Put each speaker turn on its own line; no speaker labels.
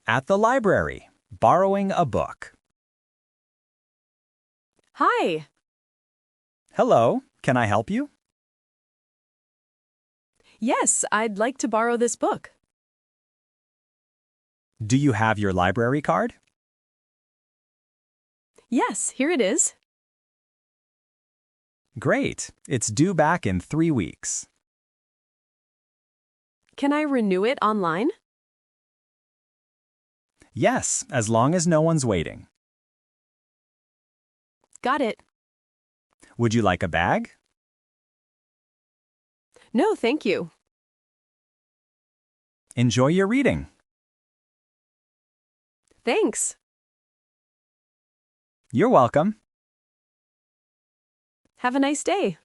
At the library, borrowing a book.
Hi.
Hello, can I help you?
Yes, I'd like to borrow this book.
Do you have your library card?
Yes, here it is.
Great, it's due back in 3 weeks.
Can I renew it online?
Yes, as long as no one's waiting.
Got it.
Would you like a bag?
No, thank you.
Enjoy your reading.
Thanks.
You're welcome.
Have a nice day.